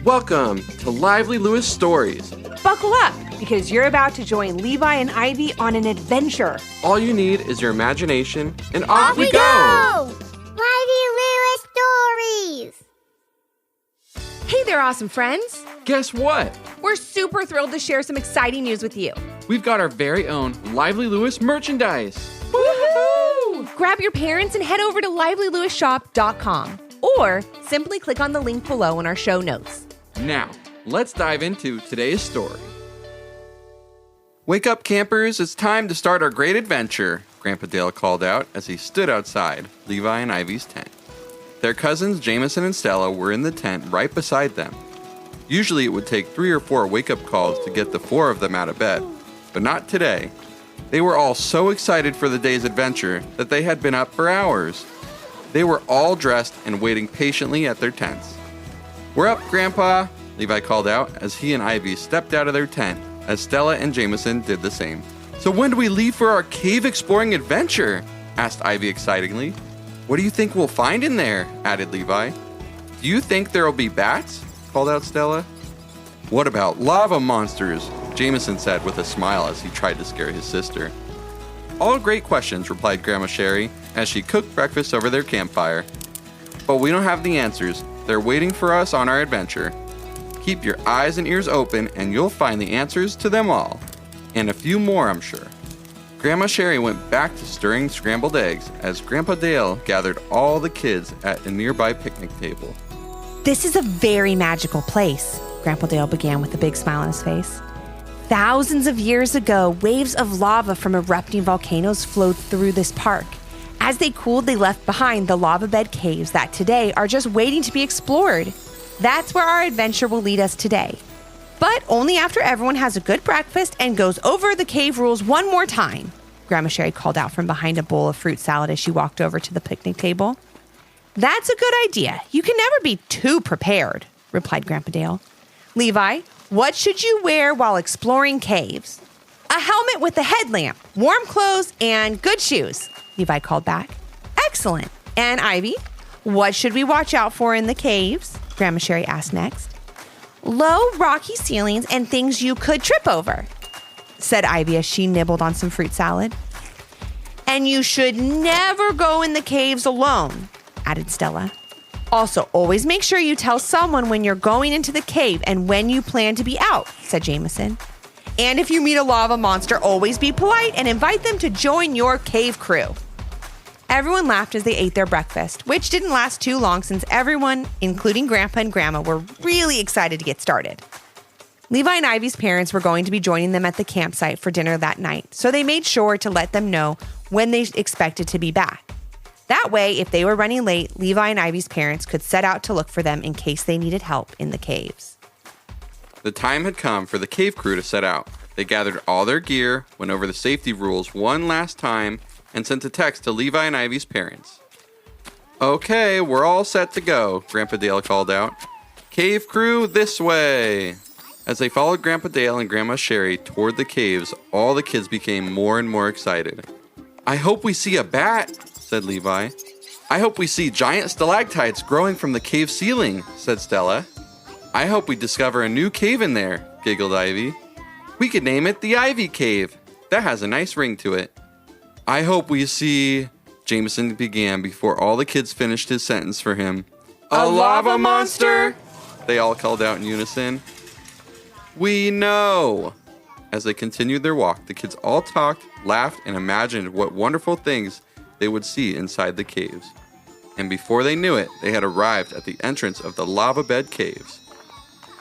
Welcome to Lively Lewis Stories. Buckle up, because you're about to join Levi and Ivy on an adventure. All you need is your imagination, and off we go! Lively Lewis Stories! Hey there, awesome friends. Guess what? We're super thrilled to share some exciting news with you. We've got our very own Lively Lewis merchandise. Woohoo! Grab your parents and head over to livelylewisshop.com or simply click on the link below in our show notes. Now, let's dive into today's story. Wake up, campers. It's time to start our great adventure, Grandpa Dale called out as he stood outside Levi and Ivy's tent. Their cousins, Jameson and Stella, were in the tent right beside them. Usually it would take 3 or 4 wake-up calls to get the 4 of them out of bed, but not today. They were all so excited for the day's adventure that they had been up for hours. They were all dressed and waiting patiently at their tents. "We're up, Grandpa," Levi called out as he and Ivy stepped out of their tent, as Stella and Jameson did the same. "So when do we leave for our cave exploring adventure?" asked Ivy excitedly. "What do you think we'll find in there?" added Levi. "Do you think there'll be bats?" called out Stella. "What about lava monsters?" Jameson said with a smile as he tried to scare his sister. "All great questions," replied Grandma Sherry as she cooked breakfast over their campfire. "But we don't have the answers. They're waiting for us on our adventure. Keep your eyes and ears open and you'll find the answers to them all. And a few more, I'm sure." Grandma Sherry went back to stirring scrambled eggs as Grandpa Dale gathered all the kids at a nearby picnic table. "This is a very magical place," Grandpa Dale began with a big smile on his face. "Thousands of years ago, waves of lava from erupting volcanoes flowed through this park. As they cooled, they left behind the lava bed caves that today are just waiting to be explored. That's where our adventure will lead us today. But only after everyone has a good breakfast and goes over the cave rules one more time," Grandma Sherry called out from behind a bowl of fruit salad as she walked over to the picnic table. "That's a good idea. You can never be too prepared," replied Grandpa Dale. "Levi, what should you wear while exploring caves?" "A helmet with a headlamp, warm clothes, and good shoes," Levi called back. "Excellent. And Ivy, what should we watch out for in the caves?" Grandma Sherry asked next. "Low, rocky ceilings and things you could trip over," said Ivy as she nibbled on some fruit salad. "And you should never go in the caves alone," added Stella. "Also, always make sure you tell someone when you're going into the cave and when you plan to be out," said Jameson. "And if you meet a lava monster, always be polite and invite them to join your cave crew." Everyone laughed as they ate their breakfast, which didn't last too long since everyone, including Grandpa and Grandma, were really excited to get started. Levi and Ivy's parents were going to be joining them at the campsite for dinner that night, so they made sure to let them know when they expected to be back. That way, if they were running late, Levi and Ivy's parents could set out to look for them in case they needed help in the caves. The time had come for the cave crew to set out. They gathered all their gear, went over the safety rules one last time, and sent a text to Levi and Ivy's parents. "Okay, we're all set to go," Grandpa Dale called out. "Cave crew, this way!" As they followed Grandpa Dale and Grandma Sherry toward the caves, all the kids became more and more excited. "I hope we see a bat," said Levi. "I hope we see giant stalactites growing from the cave ceiling," said Stella. "I hope we discover a new cave in there," giggled Ivy. "We could name it the Ivy Cave. That has a nice ring to it." "I hope we see," Jameson began before all the kids finished his sentence for him. "A lava monster!" they all called out in unison. "We know!" As they continued their walk, the kids all talked, laughed, and imagined what wonderful things they would see inside the caves. And before they knew it, they had arrived at the entrance of the lava bed caves.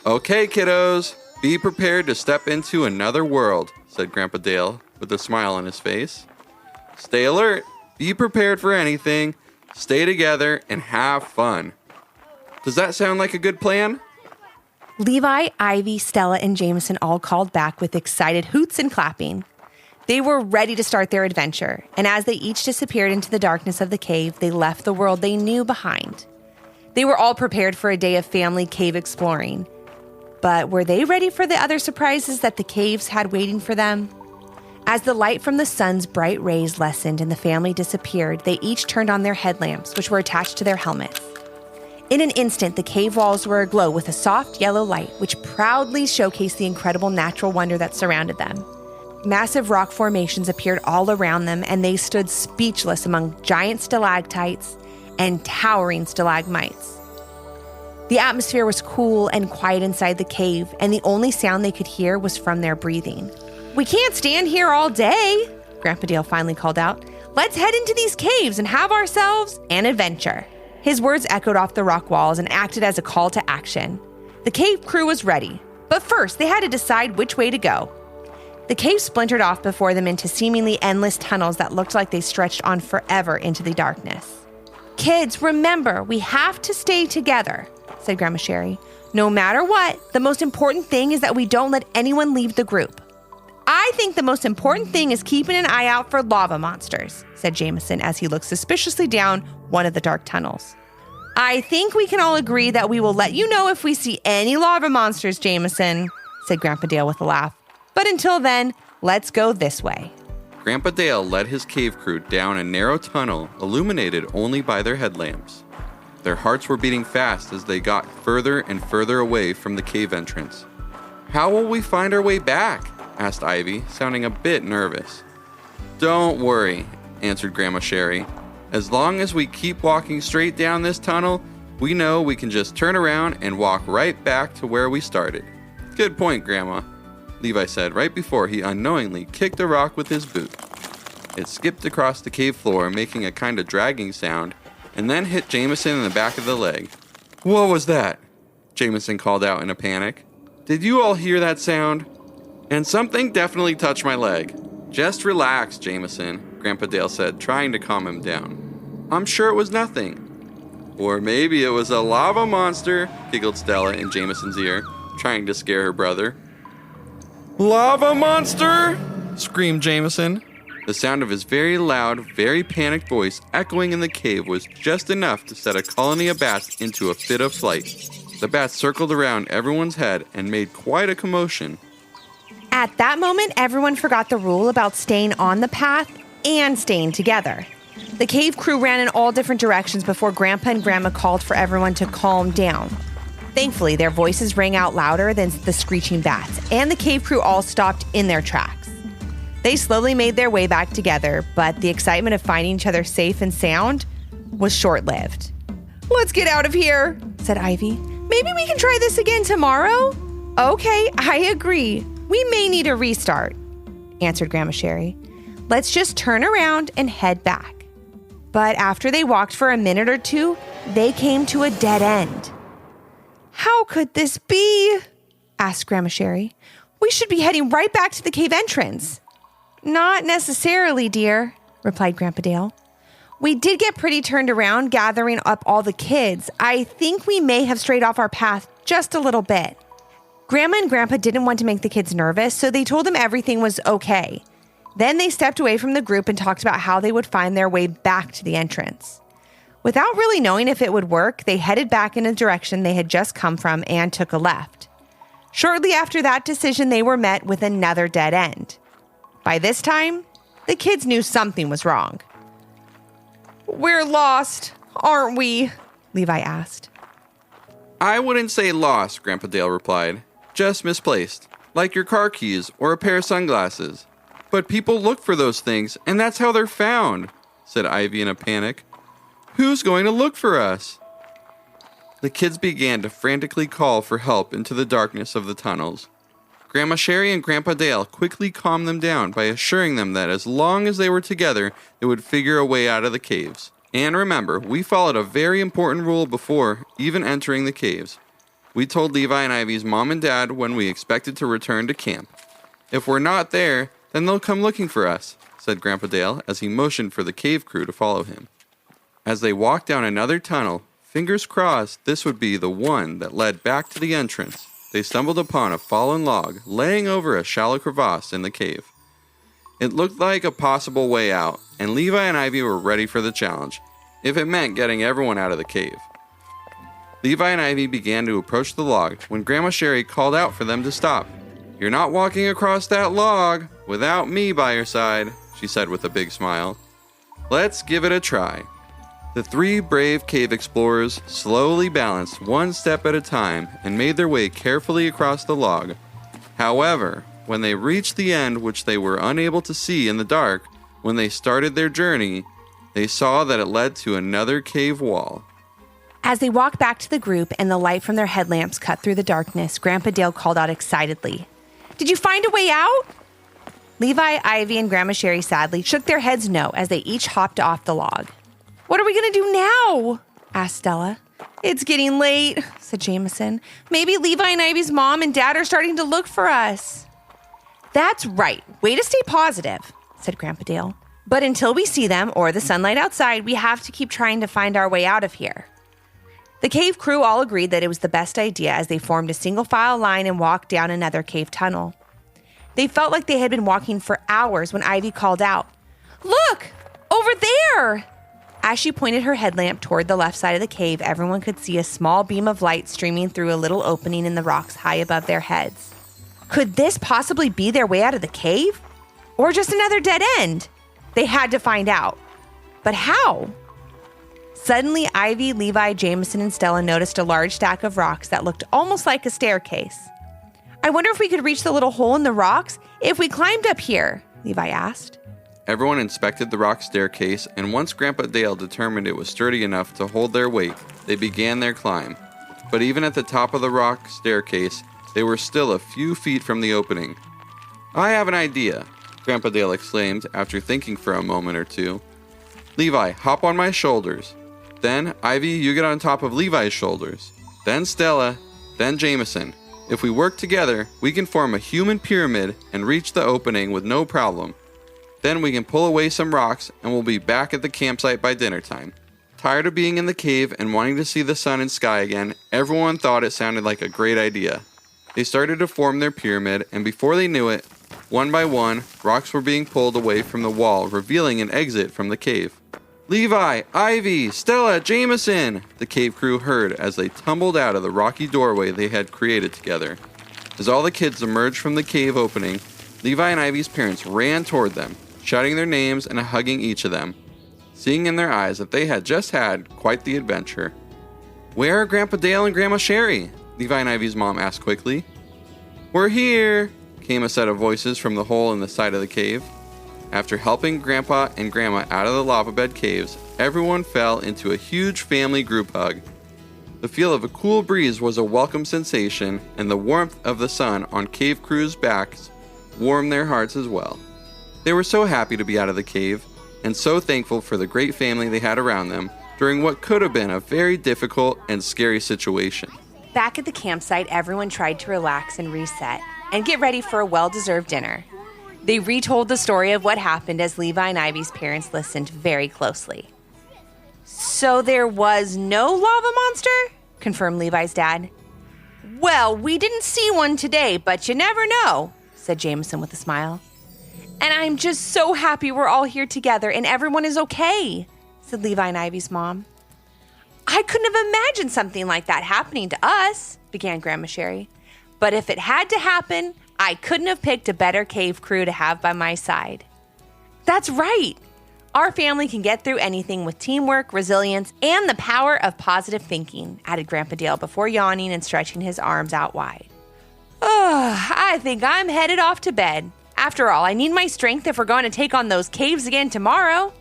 "Okay, kiddos, be prepared to step into another world," said Grandpa Dale with a smile on his face. "Stay alert, be prepared for anything, stay together, and have fun." Does that sound like a good plan? Levi, Ivy, Stella, and Jameson all called back with excited hoots and clapping. They were ready to start their adventure, and as they each disappeared into the darkness of the cave, they left the world they knew behind. They were all prepared for a day of family cave exploring. But were they ready for the other surprises that the caves had waiting for them? As the light from the sun's bright rays lessened and the family disappeared, they each turned on their headlamps, which were attached to their helmets. In an instant, the cave walls were aglow with a soft yellow light, which proudly showcased the incredible natural wonder that surrounded them. Massive rock formations appeared all around them, and they stood speechless among giant stalactites and towering stalagmites. The atmosphere was cool and quiet inside the cave, and the only sound they could hear was from their breathing. "We can't stand here all day," Grandpa Dale finally called out. "Let's head into these caves and have ourselves an adventure." His words echoed off the rock walls and acted as a call to action. The cave crew was ready, but first they had to decide which way to go. The cave splintered off before them into seemingly endless tunnels that looked like they stretched on forever into the darkness. "Kids, remember, we have to stay together," said Grandma Sherry. "No matter what, the most important thing is that we don't let anyone leave the group." "I think the most important thing is keeping an eye out for lava monsters," said Jameson as he looked suspiciously down one of the dark tunnels. "I think we can all agree that we will let you know if we see any lava monsters, Jameson," said Grandpa Dale with a laugh. "But until then, let's go this way." Grandpa Dale led his cave crew down a narrow tunnel illuminated only by their headlamps. Their hearts were beating fast as they got further and further away from the cave entrance. "How will we find our way back?" asked Ivy, sounding a bit nervous. "Don't worry," answered Grandma Sherry. "As long as we keep walking straight down this tunnel, we know we can just turn around and walk right back to where we started." "Good point, Grandma," Levi said right before he unknowingly kicked a rock with his boot. It skipped across the cave floor, making a kind of dragging sound, and then hit Jameson in the back of the leg. "What was that?" Jameson called out in a panic. "Did you all hear that sound?" "And something definitely touched my leg." "Just relax, Jameson," Grandpa Dale said, trying to calm him down. "I'm sure it was nothing." "Or maybe it was a lava monster," giggled Stella in Jameson's ear, trying to scare her brother. "Lava monster!" screamed Jameson. The sound of his very loud, very panicked voice echoing in the cave was just enough to set a colony of bats into a fit of flight. The bats circled around everyone's head and made quite a commotion. At that moment, everyone forgot the rule about staying on the path and staying together. The cave crew ran in all different directions before Grandpa and Grandma called for everyone to calm down. Thankfully, their voices rang out louder than the screeching bats, and the cave crew all stopped in their tracks. They slowly made their way back together, but the excitement of finding each other safe and sound was short-lived. "Let's get out of here," said Ivy. "Maybe we can try this again tomorrow?" "Okay, I agree. We may need a restart," answered Grandma Sherry. "Let's just turn around and head back." But after they walked for a minute or two, they came to a dead end. "How could this be?" asked Grandma Sherry. "We should be heading right back to the cave entrance." "Not necessarily, dear," replied Grandpa Dale. "We did get pretty turned around gathering up all the kids. I think we may have strayed off our path just a little bit." Grandma and Grandpa didn't want to make the kids nervous, so they told them everything was okay. Then they stepped away from the group and talked about how they would find their way back to the entrance. Without really knowing if it would work, they headed back in the direction they had just come from and took a left. Shortly after that decision, they were met with another dead end. By this time, the kids knew something was wrong. "We're lost, aren't we?" Levi asked. "I wouldn't say lost," Grandpa Dale replied. "Just misplaced, like your car keys or a pair of sunglasses. But people look for those things, and that's how they're found," said Ivy in a panic. "Who's going to look for us?" The kids began to frantically call for help into the darkness of the tunnels. Grandma Sherry and Grandpa Dale quickly calmed them down by assuring them that as long as they were together, they would figure a way out of the caves. "And remember, we followed a very important rule before even entering the caves. We told Levi and Ivy's mom and dad when we expected to return to camp. If we're not there, then they'll come looking for us," said Grandpa Dale as he motioned for the cave crew to follow him. As they walked down another tunnel, fingers crossed this would be the one that led back to the entrance, they stumbled upon a fallen log laying over a shallow crevasse in the cave. It looked like a possible way out, and Levi and Ivy were ready for the challenge, if it meant getting everyone out of the cave. Levi and Ivy began to approach the log when Grandma Sherry called out for them to stop. "You're not walking across that log without me by your side," she said with a big smile. "Let's give it a try." The three brave cave explorers slowly balanced one step at a time and made their way carefully across the log. However, when they reached the end, which they were unable to see in the dark when they started their journey, they saw that it led to another cave wall. As they walked back to the group and the light from their headlamps cut through the darkness, Grandpa Dale called out excitedly, "Did you find a way out?" Levi, Ivy, and Grandma Sherry sadly shook their heads no as they each hopped off the log. "What are we going to do now?" asked Stella. "It's getting late," said Jameson. "Maybe Levi and Ivy's mom and dad are starting to look for us." "That's right. Way to stay positive," said Grandpa Dale. "But until we see them or the sunlight outside, we have to keep trying to find our way out of here." The cave crew all agreed that it was the best idea as they formed a single file line and walked down another cave tunnel. They felt like they had been walking for hours when Ivy called out, "Look! Over there!" As she pointed her headlamp toward the left side of the cave, everyone could see a small beam of light streaming through a little opening in the rocks high above their heads. Could this possibly be their way out of the cave? Or just another dead end? They had to find out. But how? Suddenly, Ivy, Levi, Jameson, and Stella noticed a large stack of rocks that looked almost like a staircase. "I wonder if we could reach the little hole in the rocks if we climbed up here," Levi asked. Everyone inspected the rock staircase, and once Grandpa Dale determined it was sturdy enough to hold their weight, they began their climb. But even at the top of the rock staircase, they were still a few feet from the opening. "I have an idea," Grandpa Dale exclaimed after thinking for a moment or two. "Levi, hop on my shoulders. Then, Ivy, you get on top of Levi's shoulders. Then Stella, then Jameson. If we work together, we can form a human pyramid and reach the opening with no problem. Then we can pull away some rocks and we'll be back at the campsite by dinner time." Tired of being in the cave and wanting to see the sun and sky again, everyone thought it sounded like a great idea. They started to form their pyramid, and before they knew it, one by one, rocks were being pulled away from the wall, revealing an exit from the cave. "Levi, Ivy, Stella, Jameson!" the cave crew heard as they tumbled out of the rocky doorway they had created together. As all the kids emerged from the cave opening, Levi and Ivy's parents ran toward them, shouting their names and hugging each of them, seeing in their eyes that they had just had quite the adventure. "Where are Grandpa Dale and Grandma Sherry?" Levi and Ivy's mom asked quickly. "We're here," came a set of voices from the hole in the side of the cave. After helping Grandpa and Grandma out of the lava bed caves, everyone fell into a huge family group hug. The feel of a cool breeze was a welcome sensation, and the warmth of the sun on cave crew's backs warmed their hearts as well. They were so happy to be out of the cave, and so thankful for the great family they had around them during what could have been a very difficult and scary situation. Back at the campsite, everyone tried to relax and reset and get ready for a well-deserved dinner. They retold the story of what happened as Levi and Ivy's parents listened very closely. "So there was no lava monster?" confirmed Levi's dad. "Well, we didn't see one today, but you never know," said Jameson with a smile. "And I'm just so happy we're all here together and everyone is okay," said Levi and Ivy's mom. "I couldn't have imagined something like that happening to us," began Grandma Sherry. "But if it had to happen, I couldn't have picked a better cave crew to have by my side." "That's right. Our family can get through anything with teamwork, resilience, and the power of positive thinking," added Grandpa Dale before yawning and stretching his arms out wide. I think I'm headed off to bed. After all, I need my strength if we're going to take on those caves again tomorrow."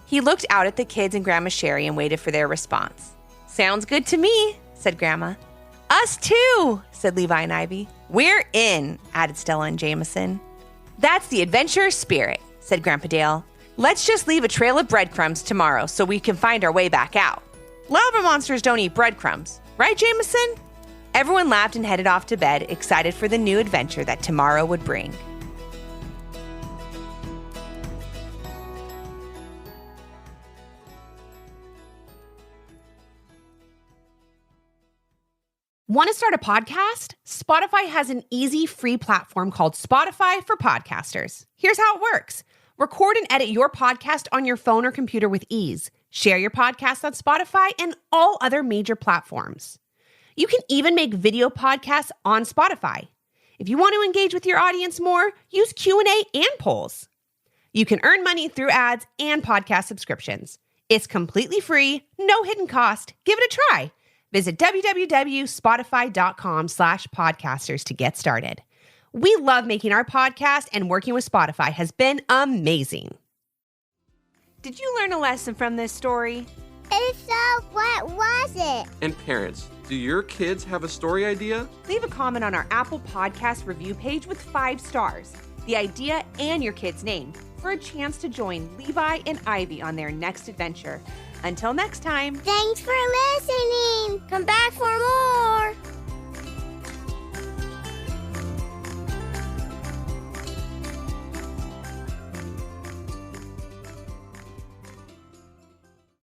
He looked out at the kids and Grandma Sherry and waited for their response. "Sounds good to me," said Grandma. "Us too," said Levi and Ivy. "We're in," added Stella and Jameson. "That's the adventurous spirit," said Grandpa Dale. "Let's just leave a trail of breadcrumbs tomorrow so we can find our way back out. Lava monsters don't eat breadcrumbs, right, Jameson?" Everyone laughed and headed off to bed, excited for the new adventure that tomorrow would bring. Want to start a podcast? Spotify has an easy, free platform called Spotify for Podcasters. Here's how it works. Record and edit your podcast on your phone or computer with ease. Share your podcast on Spotify and all other major platforms. You can even make video podcasts on Spotify. If you want to engage with your audience more, use Q&A and polls. You can earn money through ads and podcast subscriptions. It's completely free, no hidden cost. Give it a try. Visit www.spotify.com/podcasters to get started. We love making our podcast, and working with Spotify has been amazing. Did you learn a lesson from this story? If so, what was it? And parents, do your kids have a story idea? Leave a comment on our Apple Podcast review page with 5 stars, the idea, and your kid's name for a chance to join Levi and Ivy on their next adventure. Until next time. Thanks for listening. Come back for more.